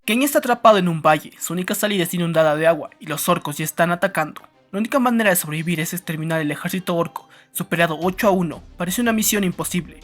Ken está atrapado en un valle, su única salida está inundada de agua y los orcos ya están atacando. La única manera de sobrevivir es exterminar el ejército orco, superado 8-1, parece una misión imposible.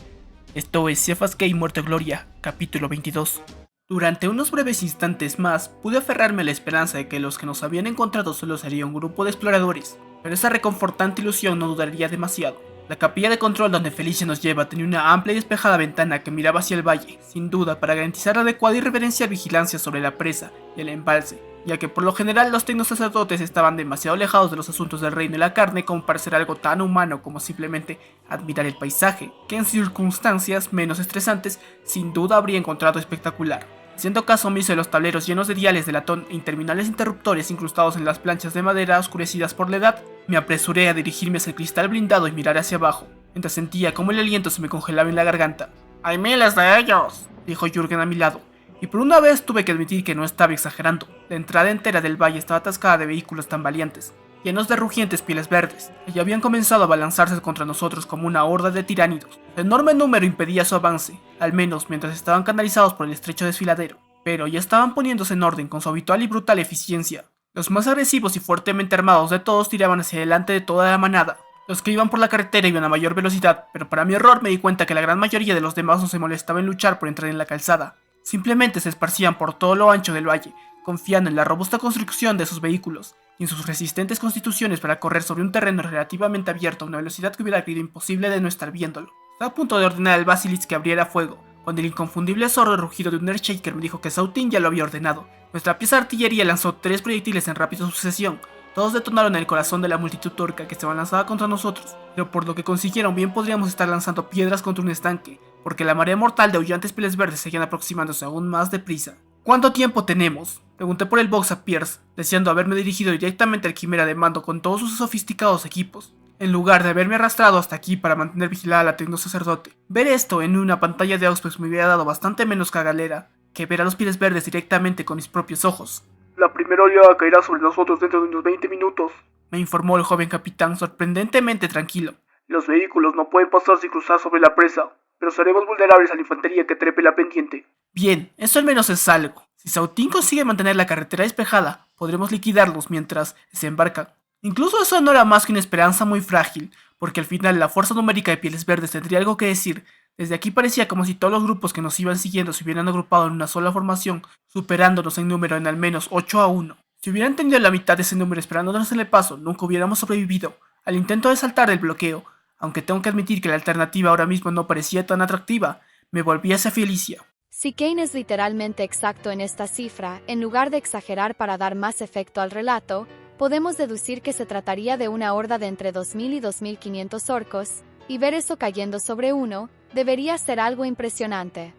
Esto es Cephas Gate Muerte o Gloria, capítulo 22. Durante unos breves instantes más, pude aferrarme a la esperanza de que los que nos habían encontrado solo sería un grupo de exploradores, pero esa reconfortante ilusión no duraría demasiado. La capilla de control donde Felicia nos lleva tenía una amplia y despejada ventana que miraba hacia el valle, sin duda para garantizar adecuada y reverencial vigilancia sobre la presa y el embalse, ya que por lo general los tecnosacerdotes estaban demasiado alejados de los asuntos del reino y la carne como para ser algo tan humano como simplemente admirar el paisaje, que en circunstancias menos estresantes sin duda habría encontrado espectacular. Haciendo caso omiso de los tableros llenos de diales de latón e interminables interruptores incrustados en las planchas de madera oscurecidas por la edad, me apresuré a dirigirme hacia el cristal blindado y mirar hacia abajo, mientras sentía como el aliento se me congelaba en la garganta. «¡Hay miles de ellos!», dijo Jürgen a mi lado, y por una vez tuve que admitir que no estaba exagerando. La entrada entera del valle estaba atascada de vehículos tambaleantes, llenos de rugientes pieles verdes, que ya habían comenzado a balanzarse contra nosotros como una horda de tiránidos. El enorme número impedía su avance, al menos mientras estaban canalizados por el estrecho desfiladero, pero ya estaban poniéndose en orden con su habitual y brutal eficiencia. Los más agresivos y fuertemente armados de todos tiraban hacia adelante de toda la manada. Los que iban por la carretera iban a mayor velocidad, pero para mi error me di cuenta que la gran mayoría de los demás no se molestaba en luchar por entrar en la calzada. Simplemente se esparcían por todo lo ancho del valle, confiando en la robusta construcción de sus vehículos y en sus resistentes constituciones para correr sobre un terreno relativamente abierto a una velocidad que hubiera creído imposible de no estar viéndolo. Estaba a punto de ordenar al Basilisk que abriera fuego, cuando el inconfundible sordo rugido de un Earthshaker me dijo que Sautin ya lo había ordenado. Nuestra pieza de artillería lanzó 3 proyectiles en rápida sucesión. Todos detonaron en el corazón de la multitud turca que se abalanzaba contra nosotros, pero por lo que consiguieron bien podríamos estar lanzando piedras contra un estanque, porque la marea mortal de aullantes pieles verdes seguían aproximándose aún más deprisa. ¿Cuánto tiempo tenemos?, pregunté por el box a Pierce, deseando haberme dirigido directamente al quimera de mando con todos sus sofisticados equipos, en lugar de haberme arrastrado hasta aquí para mantener vigilada a la tecnosacerdote. Ver esto en una pantalla de Auspex me hubiera dado bastante menos cagalera que ver a los pieles verdes directamente con mis propios ojos. «La primera oleada caerá sobre nosotros dentro de unos 20 minutos», me informó el joven capitán sorprendentemente tranquilo. «Los vehículos no pueden pasar sin cruzar sobre la presa, pero seremos vulnerables a la infantería que trepe la pendiente». Bien, eso al menos es algo. Si Sautin consigue mantener la carretera despejada, podremos liquidarlos mientras desembarcan. Incluso eso no era más que una esperanza muy frágil, porque al final la fuerza numérica de pieles verdes tendría algo que decir. Desde aquí parecía como si todos los grupos que nos iban siguiendo se hubieran agrupado en una sola formación, superándonos en número en al menos 8-1. Si hubieran tenido la mitad de ese número esperándonos en el paso, nunca hubiéramos sobrevivido al intento de saltar el bloqueo. Aunque tengo que admitir que la alternativa ahora mismo no parecía tan atractiva, me volví hacia Felicia. Si Kane es literalmente exacto en esta cifra, en lugar de exagerar para dar más efecto al relato, podemos deducir que se trataría de una horda de entre 2000 y 2500 orcos, y ver eso cayendo sobre uno, debería ser algo impresionante.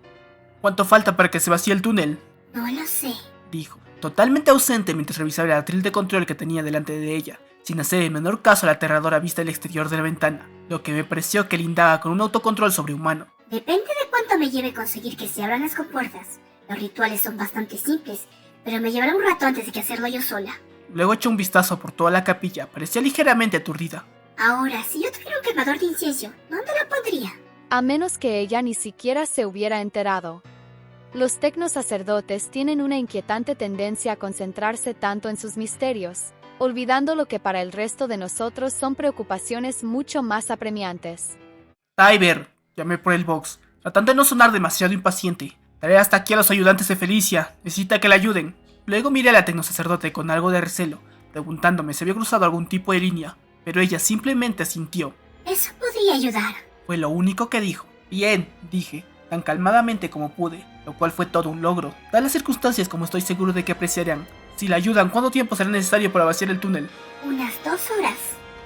¿Cuánto falta para que se vacíe el túnel?, No lo sé, dijo, totalmente ausente mientras revisaba el atril de control que tenía delante de ella, sin hacer el menor caso a la aterradora vista del exterior de la ventana, lo que me pareció que lindaba con un autocontrol sobrehumano. Depende de cuánto me lleve conseguir que se abran las compuertas. Los rituales son bastante simples, pero me llevará un rato antes de que hacerlo yo sola. Luego echó un vistazo por toda la capilla, parecía ligeramente aturdida. Ahora, si yo tuviera un quemador de incienso, ¿dónde lo pondría? A menos que ella ni siquiera se hubiera enterado. Los tecnosacerdotes tienen una inquietante tendencia a concentrarse tanto en sus misterios, olvidando lo que para el resto de nosotros son preocupaciones mucho más apremiantes. Tyber, llamé por el box, tratando de no sonar demasiado impaciente. Traeré hasta aquí a los ayudantes de Felicia, necesita que la ayuden. Luego miré a la tecnosacerdote con algo de recelo, preguntándome si había cruzado algún tipo de línea, pero ella simplemente asintió. Eso podría ayudar. Fue lo único que dijo. Bien, dije, tan calmadamente como pude, lo cual fue todo un logro, dadas las circunstancias como estoy seguro de que apreciarán. Si la ayudan, ¿cuánto tiempo será necesario para vaciar el túnel?, Unas 2 horas.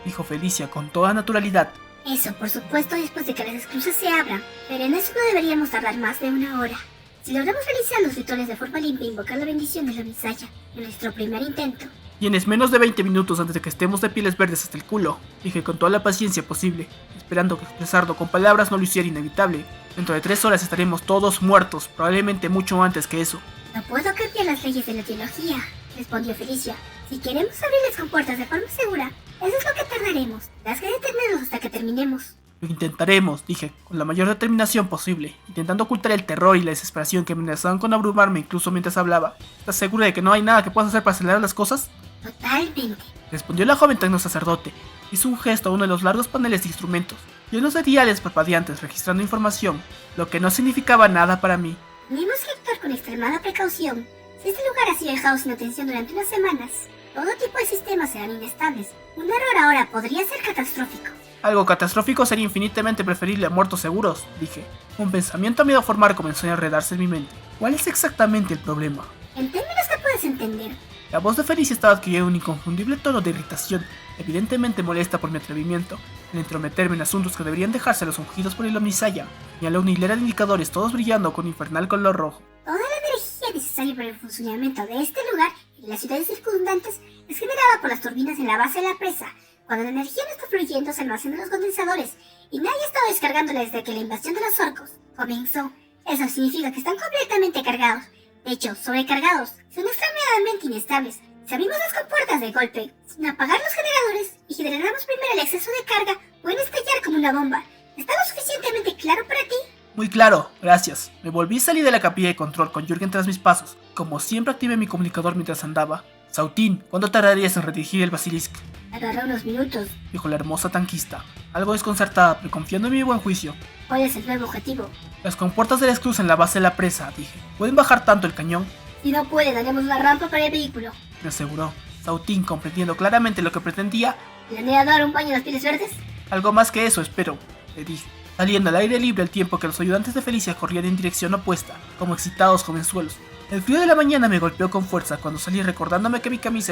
dijo Felicia con toda naturalidad. Eso, por supuesto, después de que las esclusas se abran, pero en eso no deberíamos tardar más de 1 hora. Si logramos realizar los rituales de forma limpia e invocar la bendición de la Visaya en nuestro primer intento. Tienes menos de 20 minutos antes de que estemos de pieles verdes hasta el culo, dije con toda la paciencia posible, esperando que expresarlo con palabras no lo hiciera inevitable. Dentro de 3 horas estaremos todos muertos, probablemente mucho antes que eso. No puedo cambiar las leyes de la teología, respondió Felicia. Si queremos abrir las compuertas de forma segura, eso es lo que tardaremos. Tendrás que detenerlos hasta que terminemos. Lo intentaremos, dije, con la mayor determinación posible, intentando ocultar el terror y la desesperación que me amenazaban con abrumarme incluso mientras hablaba. ¿Estás segura de que no hay nada que puedas hacer para acelerar las cosas? Totalmente. Respondió la joven tecno sacerdote. Hizo un gesto a uno de los largos paneles de instrumentos, llenos de diales parpadeantes registrando información, lo que no significaba nada para mí. Tenemos que actuar con extremada precaución. Si este lugar ha sido dejado sin atención durante unas semanas, todo tipo de sistemas serán inestables. Un error ahora podría ser catastrófico. Algo catastrófico sería infinitamente preferible a muertos seguros, dije. Un pensamiento a medio formar comenzó a enredarse en mi mente. ¿Cuál es exactamente el problema? En términos que puedes entender, La voz de Felicia estaba adquiriendo un inconfundible tono de irritación, evidentemente molesta por mi atrevimiento, en entrometerme en asuntos que deberían dejarse los ungidos por el Omnisaya. Señaló una hilera de indicadores, todos brillando con infernal color rojo. toda la energía necesaria para el funcionamiento de este lugar y de las ciudades circundantes es generada por las turbinas en la base de la presa. Cuando la energía no está fluyendo, se almacena en los condensadores y nadie ha estado descargándola desde que la invasión de los orcos comenzó. Eso significa que están completamente cargados. De hecho, sobrecargados, son extremadamente inestables. Si abrimos las compuertas de golpe, sin apagar los generadores y generamos primero el exceso de carga, pueden estallar como una bomba. ¿Está lo suficientemente claro para ti? Muy claro, gracias. Me volví a salir de la capilla de control con Jürgen tras mis pasos. Como siempre activé mi comunicador mientras andaba. Sautín, ¿cuánto tardarías en redirigir el basilisco? Tardará unos minutos. Dijo la hermosa tanquista, algo desconcertada, pero confiando en mi buen juicio. ¿Cuál es el nuevo objetivo? Las compuertas del esclus en la base de la presa, dije. ¿Pueden bajar tanto el cañón? Si no pueden, haremos una rampa para el vehículo. Me aseguró. Sautín, comprendiendo claramente lo que pretendía. ¿Planea dar un baño a las pieles verdes? Algo más que eso, espero, le dije, saliendo al aire libre al tiempo que los ayudantes de Felicia corrían en dirección opuesta, como excitados jovenzuelos. El frío de la mañana me golpeó con fuerza cuando salí recordándome que mi camisa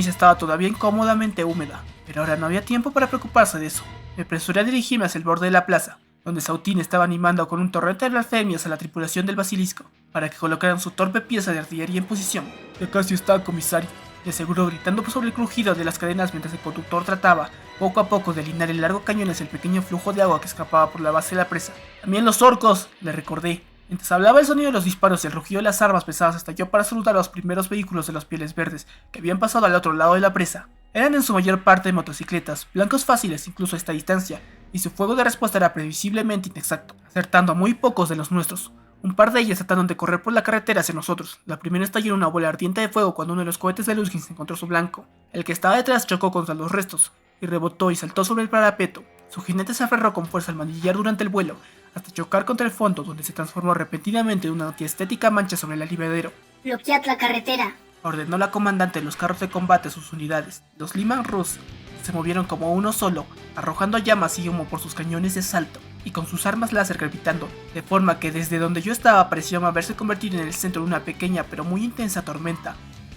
estaba todavía incómodamente húmeda, pero ahora no había tiempo para preocuparse de eso. Me apresuré a dirigirme hacia el borde de la plaza, donde Sautín estaba animando con un torrente de blasfemias a la tripulación del basilisco, para que colocaran su torpe pieza de artillería en posición. Ya casi está, comisario, le aseguró gritando sobre el crujido de las cadenas mientras el conductor trataba, poco a poco, de alinear el largo cañón hacia el pequeño flujo de agua que escapaba por la base de la presa. ¡También los orcos!, le recordé. Mientras hablaba, el sonido de los disparos y el rugido de las armas pesadas estalló para saludar a los primeros vehículos de los pieles verdes que habían pasado al otro lado de la presa. Eran en su mayor parte motocicletas, blancos fáciles incluso a esta distancia, y su fuego de respuesta era previsiblemente inexacto, acertando a muy pocos de los nuestros. Un par de ellas trataron de correr por la carretera hacia nosotros. La primera estalló en una bola ardiente de fuego cuando uno de los cohetes de Luzgins encontró su blanco. El que estaba detrás chocó contra los restos, y rebotó y saltó sobre el parapeto. Su jinete se aferró con fuerza al manillar durante el vuelo, hasta chocar contra el fondo, donde se transformó repentinamente en una antiestética mancha sobre el aliviadero. Bloquead la carretera. Ordenó la comandante de los carros de combate a sus unidades. Los Lyman Rus se movieron como uno solo, arrojando llamas y humo por sus cañones de asalto, y con sus armas láser gravitando, de forma que desde donde yo estaba parecía haberse convertido en el centro de una pequeña pero muy intensa tormenta.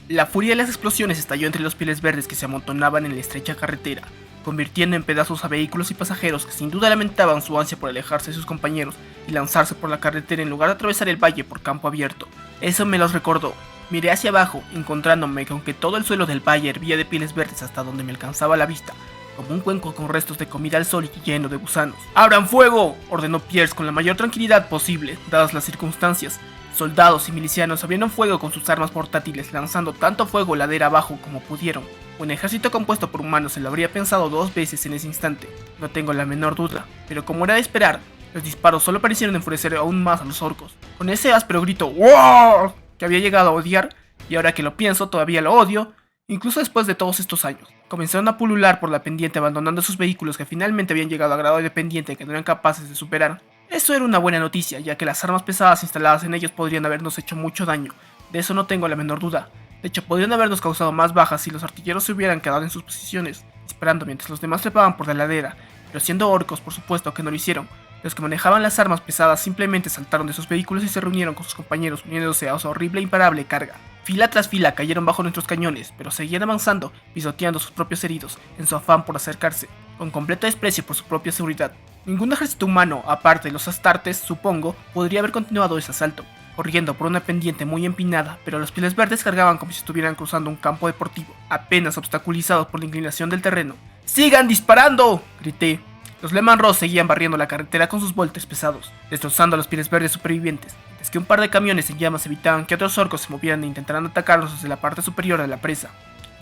La furia de las explosiones estalló entre los pieles verdes que se amontonaban en la estrecha carretera, convirtiendo en pedazos a vehículos y pasajeros que sin duda lamentaban su ansia por alejarse de sus compañeros y lanzarse por la carretera en lugar de atravesar el valle por campo abierto. Eso me los recordó. Miré hacia abajo, encontrándome que aunque todo el suelo del valle hervía de pieles verdes hasta donde me alcanzaba la vista, como un cuenco con restos de comida al sol y lleno de gusanos. ¡Abran fuego!, ordenó Pierce con la mayor tranquilidad posible, dadas las circunstancias. Soldados y milicianos abrieron fuego con sus armas portátiles, lanzando tanto fuego ladera abajo como pudieron. Un ejército compuesto por humanos se lo habría pensado 2 veces en ese instante, no tengo la menor duda, pero como era de esperar, los disparos solo parecieron enfurecer aún más a los orcos. Con ese áspero grito ¡wow!, que había llegado a odiar, y ahora que lo pienso todavía lo odio, incluso después de todos estos años. Comenzaron a pulular por la pendiente abandonando sus vehículos que finalmente habían llegado a grado de pendiente que no eran capaces de superar. Eso era una buena noticia, ya que las armas pesadas instaladas en ellos podrían habernos hecho mucho daño, de eso no tengo la menor duda. De hecho, podrían habernos causado más bajas si los artilleros se hubieran quedado en sus posiciones, disparando mientras los demás trepaban por la ladera, pero siendo orcos por supuesto que no lo hicieron. Los que manejaban las armas pesadas simplemente saltaron de sus vehículos y se reunieron con sus compañeros uniéndose a esa horrible e imparable carga. Fila tras fila cayeron bajo nuestros cañones, pero seguían avanzando, pisoteando sus propios heridos, en su afán por acercarse, con completo desprecio por su propia seguridad. Ningún ejército humano, aparte de los astartes, supongo, podría haber continuado ese asalto, corriendo por una pendiente muy empinada, pero los pieles verdes cargaban como si estuvieran cruzando un campo deportivo, apenas obstaculizados por la inclinación del terreno. ¡Sigan disparando!, grité. Los Lyman Rus seguían barriendo la carretera con sus voltes pesados, destrozando a los pieles verdes supervivientes, mientras que un par de camiones en llamas evitaban que otros orcos se movieran e intentaran atacarlos desde la parte superior de la presa.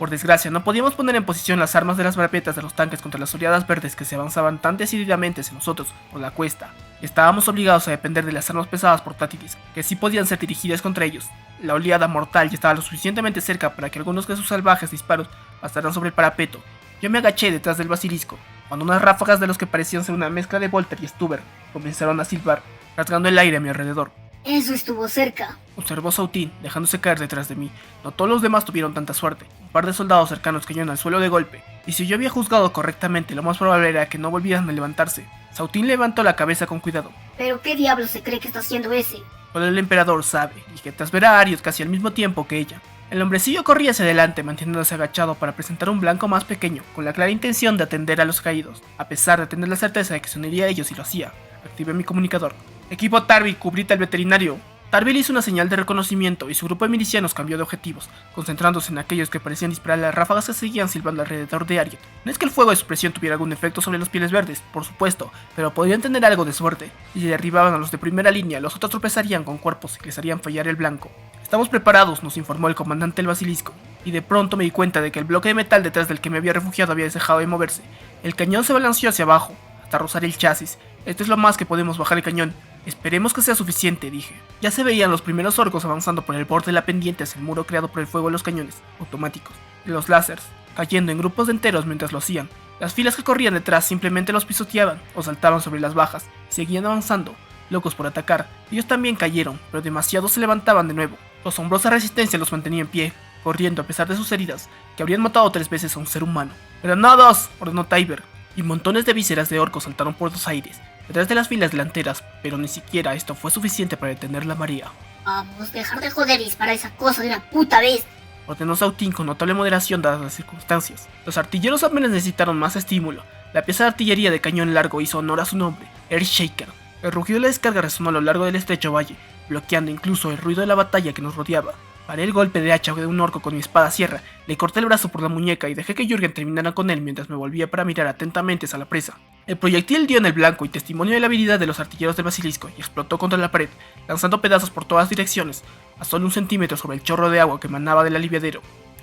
Por desgracia, no podíamos poner en posición las armas de las barbetas de los tanques contra las oleadas verdes que se avanzaban tan decididamente hacia nosotros por la cuesta. Estábamos obligados a depender de las armas pesadas portátiles, que sí podían ser dirigidas contra ellos. La oleada mortal ya estaba lo suficientemente cerca para que algunos de sus salvajes disparos pasaran sobre el parapeto. Yo me agaché detrás del basilisco, cuando unas ráfagas de los que parecían ser una mezcla de Volter y Stuber comenzaron a silbar, rasgando el aire a mi alrededor. Eso estuvo cerca, Observó Sautín, dejándose caer detrás de mí. No todos los demás tuvieron tanta suerte. Un par de soldados cercanos cayeron al suelo de golpe, y si yo había juzgado correctamente, lo más probable era que no volvieran a levantarse. Sautín levantó la cabeza con cuidado. ¿Pero qué diablos se cree que está haciendo ese? Solo el emperador sabe, dije tras ver a Arios casi al mismo tiempo que ella. El hombrecillo corría hacia adelante, manteniéndose agachado para presentar un blanco más pequeño, con la clara intención de atender a los caídos, a pesar de tener la certeza de que se uniría a ellos si lo hacía. Activé mi comunicador. Equipo Tarville, cubrid al veterinario. Tarville hizo una señal de reconocimiento y su grupo de milicianos cambió de objetivos, concentrándose en aquellos que parecían disparar las ráfagas que seguían silbando alrededor de Ariet. No es que el fuego de supresión tuviera algún efecto sobre los pieles verdes, por supuesto, pero podrían tener algo de suerte. Si derribaban a los de primera línea, los otros tropezarían con cuerpos y les harían fallar el blanco. Estamos preparados, nos informó el comandante del basilisco, y de pronto me di cuenta de que el bloque de metal detrás del que me había refugiado había dejado de moverse. El cañón se balanceó hacia abajo, hasta rozar el chasis. Esto es lo más que podemos bajar el cañón. Esperemos que sea suficiente, dije. Ya se veían los primeros orcos avanzando por el borde de la pendiente hacia el muro creado por el fuego de los cañones automáticos, de los láseres, cayendo en grupos de enteros mientras lo hacían. Las filas que corrían detrás simplemente los pisoteaban o saltaban sobre las bajas y seguían avanzando, locos por atacar. Ellos también cayeron, pero demasiados se levantaban de nuevo. Su asombrosa resistencia los mantenía en pie, corriendo a pesar de sus heridas, que habrían matado 3 veces a un ser humano. ¡Granadas!, ordenó Tybur, y montones de vísceras de orcos saltaron por los aires, detrás de las filas delanteras, pero ni siquiera esto fue suficiente para detener la marea. Vamos, dejar de joder y disparar esa cosa de una puta vez. Ordenó Sautín con notable moderación dadas las circunstancias. Los artilleros apenas necesitaron más estímulo. La pieza de artillería de cañón largo hizo honor a su nombre, Earthshaker. El rugido de la descarga resonó a lo largo del estrecho valle, bloqueando incluso el ruido de la batalla que nos rodeaba. Paré el golpe de hacha de un orco con mi espada sierra, le corté el brazo por la muñeca y dejé que Jürgen terminara con él mientras me volvía para mirar atentamente hacia la presa. El proyectil dio en el blanco y testimonio de la habilidad de los artilleros del basilisco y explotó contra la pared, lanzando pedazos por todas direcciones, a solo 1 centímetro sobre el chorro de agua que emanaba del aliviadero.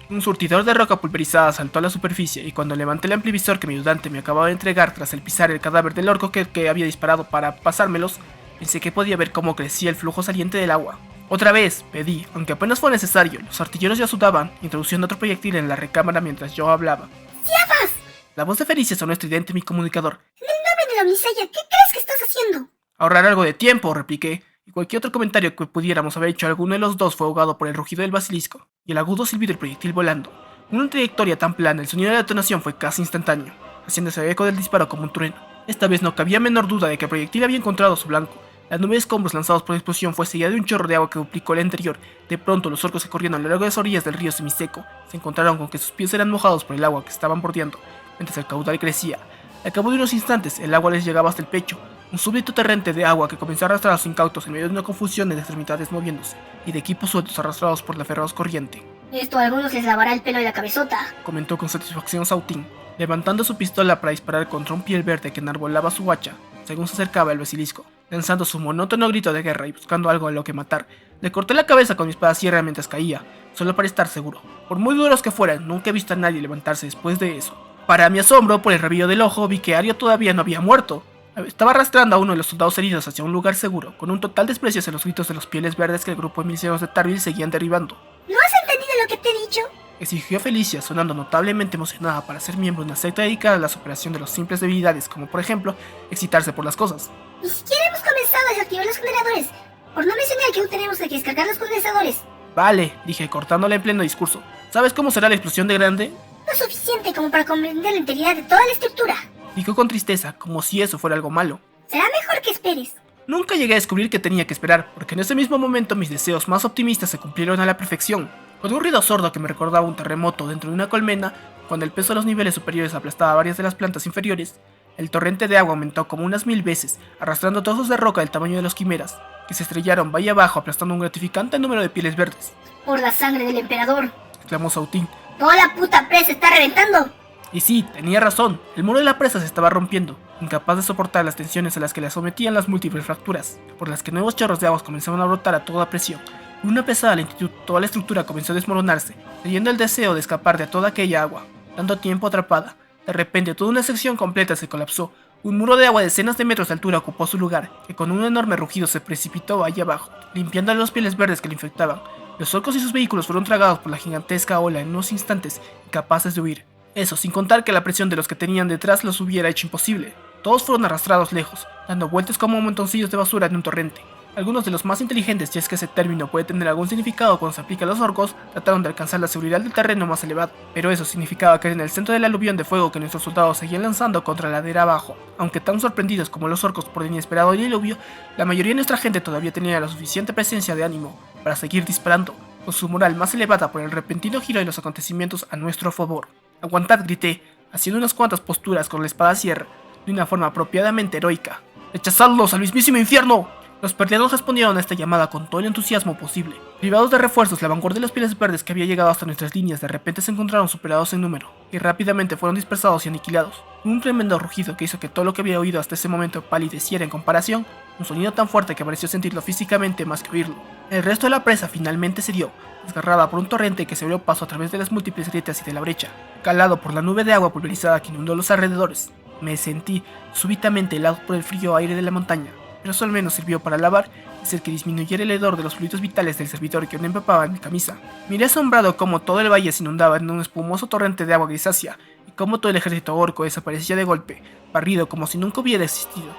Un surtidor de roca pulverizada saltó a la superficie y cuando levanté el amplivisor que mi ayudante me acababa de entregar tras el pisar el cadáver del orco que había disparado para pasármelos, pensé que podía ver cómo crecía el flujo saliente del agua. Otra vez, pedí, aunque apenas fue necesario, los artilleros ya sudaban, introduciendo otro proyectil en la recámara mientras yo hablaba. ¡Ciafas! La voz de Felicia sonó estridente en mi comunicador. En el nombre de la Omnisaya, ¿qué crees que estás haciendo? Ahorrar algo de tiempo, repliqué, y cualquier otro comentario que pudiéramos haber hecho alguno de los dos fue ahogado por el rugido del basilisco y el agudo silbido del proyectil volando. En una trayectoria tan plana, el sonido de la detonación fue casi instantáneo, haciéndose eco del disparo como un trueno. Esta vez no cabía menor duda de que el proyectil había encontrado su blanco. La nube de escombros lanzados por la explosión fue seguida de un chorro de agua que duplicó el anterior. De pronto, los orcos que corrían a lo largo de las orillas del río semiseco se encontraron con que sus pies eran mojados por el agua que estaban bordeando, mientras el caudal crecía. Al cabo de unos instantes, el agua les llegaba hasta el pecho, un súbito torrente de agua que comenzó a arrastrar a los incautos en medio de una confusión de extremidades moviéndose, y de equipos sueltos arrastrados por la feroz corriente. Esto a algunos les lavará el pelo de la cabezota, Comentó con satisfacción Sautín, levantando su pistola para disparar contra un piel verde que enarbolaba su hacha, según se acercaba el basilisco. Lanzando su monótono grito de guerra y buscando algo a lo que matar, le corté la cabeza con mi espada sierra mientras caía, solo para estar seguro. Por muy duros que fueran, nunca he visto a nadie levantarse después de eso. Para mi asombro, por el rabillo del ojo, vi que Ario todavía no había muerto. Estaba arrastrando a uno de los soldados heridos hacia un lugar seguro, con un total desprecio hacia los gritos de los pieles verdes que el grupo de milicianos de Tarville seguían derribando. ¿no has entendido lo que te he dicho? Exigió Felicia, sonando notablemente emocionada para ser miembro de una secta dedicada a la superación de las simples debilidades, como por ejemplo, excitarse por las cosas. Ni siquiera hemos comenzado a desactivar los generadores, por no mencionar que aún tenemos que descargar los condensadores. Vale, dije cortándole en pleno discurso. ¿Sabes cómo será la explosión de grande? No suficiente como para comprender la integridad de toda la estructura. Dijo con tristeza, como si eso fuera algo malo. Será mejor que esperes. Nunca llegué a descubrir que tenía que esperar, porque en ese mismo momento mis deseos más optimistas se cumplieron a la perfección. Con un ruido sordo que me recordaba un terremoto dentro de una colmena, cuando el peso de los niveles superiores aplastaba varias de las plantas inferiores, el torrente de agua aumentó como unas 1000 veces, arrastrando trozos de roca del tamaño de los quimeras, que se estrellaron valle abajo aplastando un gratificante número de pieles verdes. Por la sangre del emperador. Exclamó Sautín. Toda la puta presa está reventando. Y sí, tenía razón, el muro de la presa se estaba rompiendo, incapaz de soportar las tensiones a las que la sometían las múltiples fracturas, por las que nuevos chorros de agua comenzaban a brotar a toda presión. Con una pesada lentitud, toda la estructura comenzó a desmoronarse, teniendo el deseo de escapar de toda aquella agua, tanto tiempo atrapada. De repente, toda una sección completa se colapsó. Un muro de agua de decenas de metros de altura ocupó su lugar, que con un enorme rugido se precipitó allá abajo, limpiando los pieles verdes que le infectaban. Los orcos y sus vehículos fueron tragados por la gigantesca ola en unos instantes, incapaces de huir. Eso sin contar que la presión de los que tenían detrás los hubiera hecho imposible. Todos fueron arrastrados lejos, dando vueltas como montoncillos de basura en un torrente. Algunos de los más inteligentes, si es que ese término puede tener algún significado cuando se aplica a los orcos, trataron de alcanzar la seguridad del terreno más elevado, pero eso significaba caer en el centro del aluvión de fuego que nuestros soldados seguían lanzando contra la ladera abajo. Aunque tan sorprendidos como los orcos por el inesperado diluvio, la mayoría de nuestra gente todavía tenía la suficiente presencia de ánimo para seguir disparando, con su moral más elevada por el repentino giro de los acontecimientos a nuestro favor. «Aguantad», grité, haciendo unas cuantas posturas con la espada sierra, de una forma apropiadamente heroica. «¡Echadlos al mismísimo infierno!». Los perdianos respondieron a esta llamada con todo el entusiasmo posible. Privados de refuerzos, la vanguardia de los pieles verdes que había llegado hasta nuestras líneas de repente se encontraron superados en número, y rápidamente fueron dispersados y aniquilados. Un tremendo rugido que hizo que todo lo que había oído hasta ese momento palideciera en comparación, un sonido tan fuerte que pareció sentirlo físicamente más que oírlo. El resto de la presa finalmente cedió, desgarrada por un torrente que se abrió paso a través de las múltiples grietas y de la brecha, calado por la nube de agua pulverizada que inundó los alrededores. Me sentí súbitamente helado por el frío aire de la montaña, pero eso al menos sirvió para lavar y hacer que disminuyera el hedor de los fluidos vitales del servidor que aún empapaba en mi camisa. Miré asombrado cómo todo el valle se inundaba en un espumoso torrente de agua grisácea y cómo todo el ejército orco desaparecía de golpe, barrido como si nunca hubiera existido.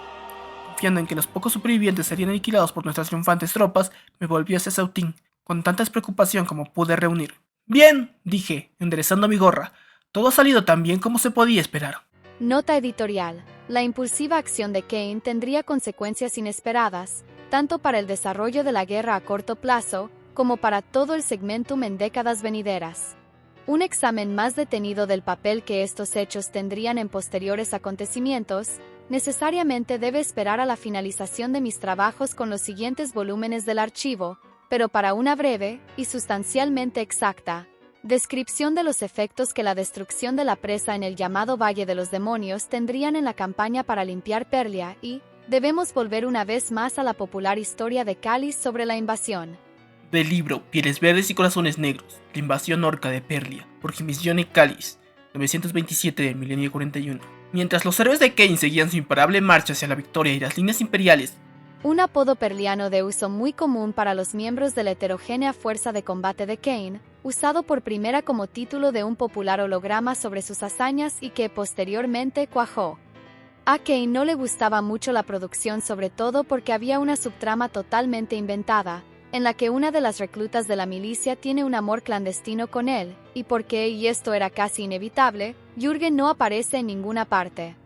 Confiando en que los pocos supervivientes serían aniquilados por nuestras triunfantes tropas, me volví hacia Sautín, con tanta despreocupación como pude reunir. «Bien», dije, enderezando mi gorra, «todo ha salido tan bien como se podía esperar». Nota editorial. La impulsiva acción de Kane tendría consecuencias inesperadas, tanto para el desarrollo de la guerra a corto plazo, como para todo el segmentum en décadas venideras. Un examen más detenido del papel que estos hechos tendrían en posteriores acontecimientos, necesariamente debe esperar a la finalización de mis trabajos con los siguientes volúmenes del archivo, pero para una breve, y sustancialmente exacta, descripción de los efectos que la destrucción de la presa en el llamado Valle de los Demonios tendrían en la campaña para limpiar Perlia y, debemos volver una vez más a la popular historia de Cáliz sobre la invasión. Del libro Pieles Verdes y Corazones Negros, la invasión orca de Perlia, por Gimissione Cáliz, 927 del milenio 41. Mientras los héroes de Kane seguían su imparable marcha hacia la victoria y las líneas imperiales, un apodo perliano de uso muy común para los miembros de la heterogénea fuerza de combate de Kane, usado por primera como título de un popular holograma sobre sus hazañas y que posteriormente cuajó. A Kane no le gustaba mucho la producción, sobre todo porque había una subtrama totalmente inventada, en la que una de las reclutas de la milicia tiene un amor clandestino con él, y porque, y esto era casi inevitable, Jürgen no aparece en ninguna parte.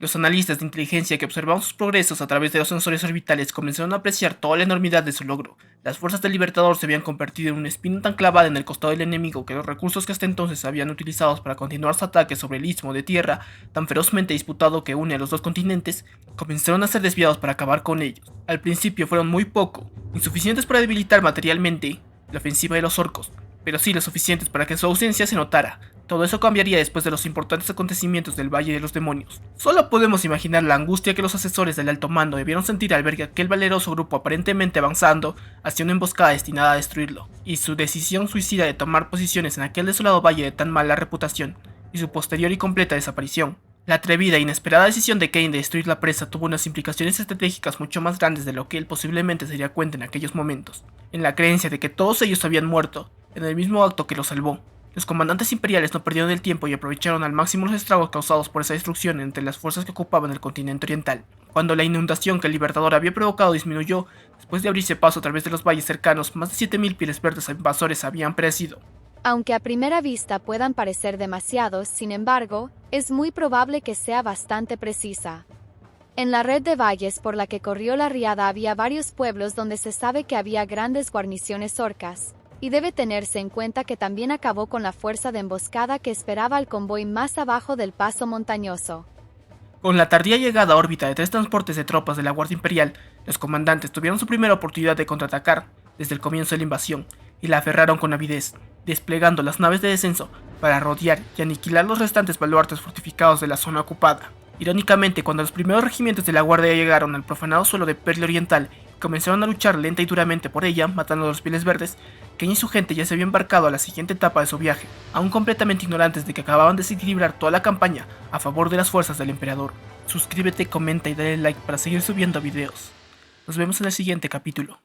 Los analistas de inteligencia que observaban sus progresos a través de los sensores orbitales comenzaron a apreciar toda la enormidad de su logro. Las fuerzas del Libertador se habían convertido en una espina tan clavada en el costado del enemigo que los recursos que hasta entonces habían utilizado para continuar su ataque sobre el istmo de tierra, tan ferozmente disputado que une a los dos continentes, comenzaron a ser desviados para acabar con ellos. Al principio fueron muy poco, insuficientes para debilitar materialmente la ofensiva de los orcos, pero sí lo suficientes para que su ausencia se notara. Todo eso cambiaría después de los importantes acontecimientos del Valle de los Demonios. Solo podemos imaginar la angustia que los asesores del alto mando debieron sentir al ver que aquel valeroso grupo aparentemente avanzando hacia una emboscada destinada a destruirlo, y su decisión suicida de tomar posiciones en aquel desolado valle de tan mala reputación, y su posterior y completa desaparición. La atrevida e inesperada decisión de Kane de destruir la presa tuvo unas implicaciones estratégicas mucho más grandes de lo que él posiblemente se daría cuenta en aquellos momentos, en la creencia de que todos ellos habían muerto, en el mismo acto que los salvó. Los comandantes imperiales no perdieron el tiempo y aprovecharon al máximo los estragos causados por esa destrucción entre las fuerzas que ocupaban el continente oriental. Cuando la inundación que el Libertador había provocado disminuyó, después de abrirse paso a través de los valles cercanos, más de 7000 pieles verdes invasores habían perecido. Aunque a primera vista puedan parecer demasiados, sin embargo, es muy probable que sea bastante precisa. En la red de valles por la que corrió la riada había varios pueblos donde se sabe que había grandes guarniciones orcas, y debe tenerse en cuenta que también acabó con la fuerza de emboscada que esperaba al convoy más abajo del paso montañoso. Con la tardía llegada a órbita de 3 transportes de tropas de la Guardia Imperial, los comandantes tuvieron su primera oportunidad de contraatacar desde el comienzo de la invasión, y la aferraron con avidez, desplegando las naves de descenso para rodear y aniquilar los restantes baluartes fortificados de la zona ocupada. Irónicamente, cuando los primeros regimientos de la Guardia llegaron al profanado suelo de Persia Oriental y comenzaron a luchar lenta y duramente por ella, matando a los Pieles Verdes, Kane y su gente ya se habían embarcado a la siguiente etapa de su viaje, aún completamente ignorantes de que acababan de desequilibrar toda la campaña a favor de las fuerzas del emperador. Suscríbete, comenta y dale like para seguir subiendo videos. Nos vemos en el siguiente capítulo.